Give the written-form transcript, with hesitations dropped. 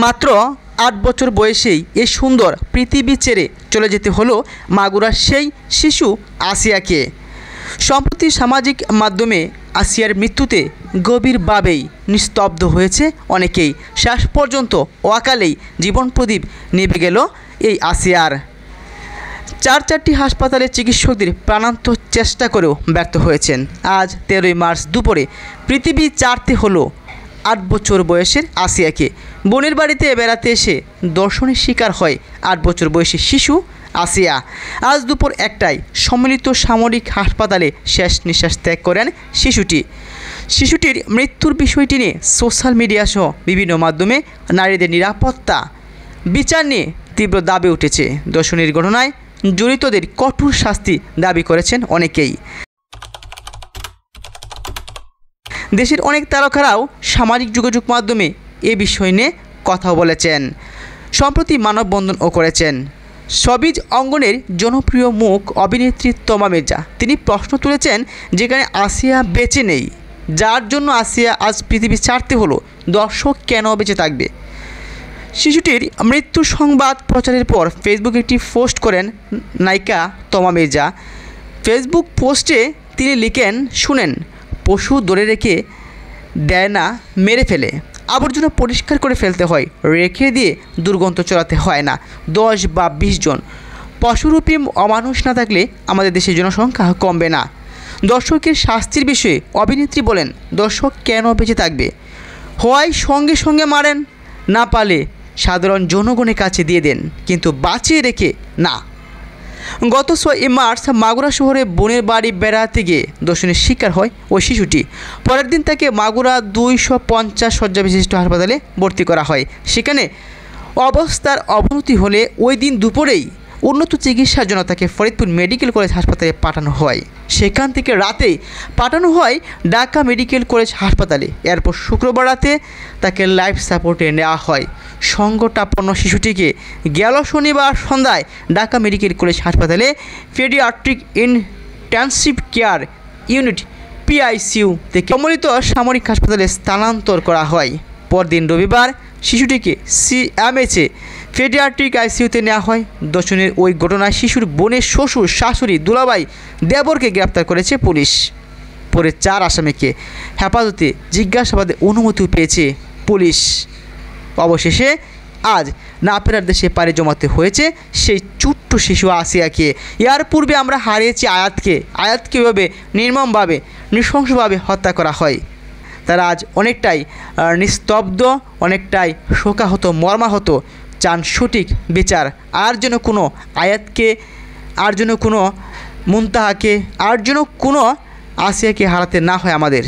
মাত্র 8 বছর বয়সেই এই সুন্দর পৃথিবী ছেড়ে চলে যেতে হলো মাগুরার সেই শিশু আসিয়াকে। সম্প্রতি সামাজিক মাধ্যমে আসিয়ার মৃত্যুতে গভীরভাবেই নিস্তব্ধ হয়েছে অনেকেই। শেষ পর্যন্ত অকালেই জীবন প্রদীপ নিভে গেল এই আসিয়ার। চারটি হাসপাতালে চিকিৎসকদের প্রাণান্ত চেষ্টা করেও ব্যর্থ হয়েছেন। আজ 13 মার্চ দুপুরে পৃথিবী ছাড়তে হলো 8 বছর বয়সের আসিয়াকে। বোনের বাড়িতে বেড়াতে এসে দর্শনের শিকার হয় 8 বছর বয়সী শিশু আসিয়া। আজ দুপুর 1টায় সম্মিলিত সামরিক হাসপাতালে শেষ নিঃশ্বাস ত্যাগ করেন শিশুটির মৃত্যুর বিষয়টি নিয়ে সোশ্যাল মিডিয়া সহ বিভিন্ন মাধ্যমে নারীদের নিরাপত্তা বিচার নিয়ে তীব্র দাবি উঠেছে। ধর্ষণের ঘটনায় জড়িতদের কঠোর শাস্তি দাবি করেছেন অনেকেই। দেশের অনেক তারকারাও সামাজিক যোগাযোগ মাধ্যমে এ বিষয় নিয়ে কথা বলেছেন, সম্প্রতি মানববন্ধনও করেছেন। সবিজ অঙ্গনের জনপ্রিয় মুখ অভিনেত্রী তমা মির্জা তিনি প্রশ্ন তুলেছেন, যেখানে আসিয়া বেঁচে নেই, যার জন্য আসিয়া আজ পৃথিবী ছাড়তে হলো, দর্শক কেন বেঁচে থাকবে? শিশুটির মৃত্যুর সংবাদ প্রচারের পর ফেসবুকে একটি পোস্ট করেন নায়িকা তমা মির্জা। ফেসবুক পোস্টে তিনি লিখেন, শুনেন, পশু ধরে রেখে দেয় না, মেরে ফেলে। আবর্জনা পরিষ্কার করে ফেলতে হয়, রেখে দিয়ে দুর্গন্ধ চড়াতে হয় না। 10 বা 20 জন পশুরূপী অমানুষ না থাকলে আমাদের দেশের জনসংখ্যা কমবে না। দর্শকের শাস্তির বিষয়ে অভিনেত্রী বলেন, দর্শক কেন বেঁচে থাকবে? হয় সঙ্গে সঙ্গে মারেন, না পালে সাধারণ জনগণের কাছে দিয়ে দেন, কিন্তু বাঁচিয়ে রেখে না। গত 6 মার্চ মাগুরা শহরে বোনের বাড়ি বেড়াতে গিয়ে ধর্ষণের শিকার হয় ওই শিশুটি। পরের দিন তাকে মাগুরা 250 শয্যা বিশিষ্ট হাসপাতালে ভর্তি করা হয়। সেখানে অবস্থার অবনতি হলে ওই দিন দুপুরেই উন্নত চিকিৎসার জন্য তাকে ফরিদপুর মেডিকেল কলেজ হাসপাতালে পাঠানো হয়। সেখান থেকে রাতেই পাঠানো হয় ঢাকা মেডিকেল কলেজ হাসপাতালে। এরপর শুক্রবার রাতে তাকে লাইফ সাপোর্টে নেওয়া হয়। সংকটাপন্ন শিশুটিকে গেল শনিবার সন্ধ্যায় ঢাকা মেডিকেল কলেজ হাসপাতালে paediatric intensive care unit PICU থেকে সম্মিলিত সামরিক হাসপাতালে স্থানান্তর করা হয়। পরদিন রবিবার শিশুটিকে CMH পেডিয়াট্রিক ICUতে নেওয়া হয়। ধর্ষণের ওই ঘটনায় শিশুর বোনের শ্বশুর, শাশুড়ি, দুলাভাই, দেবরকে গ্রেপ্তার করেছে পুলিশ। পরে 4 আসামিকে হেফাজতে জিজ্ঞাসাবাদের অনুমতিও পেয়েছে পুলিশ। অবশেষে আজ না ফেরার দেশে পাড়ি জমাতে হয়েছে সেই ছোট্ট শিশু আসিয়াকে। এর পূর্বে আমরা হারিয়েছি আয়াতকে এভাবে নির্মমভাবে, নৃশংসভাবে হত্যা করা হয়। তারা আজ অনেকটাই নিস্তব্ধ, অনেকটাই শোকাহত, মর্মাহত, চান সঠিক বিচার। আর যেন কোনো আয়াতকে, আর যেন কোনো মুনতাহাকে, আর যেন কোনো আসিয়াকে হারাতে না হয় আমাদের।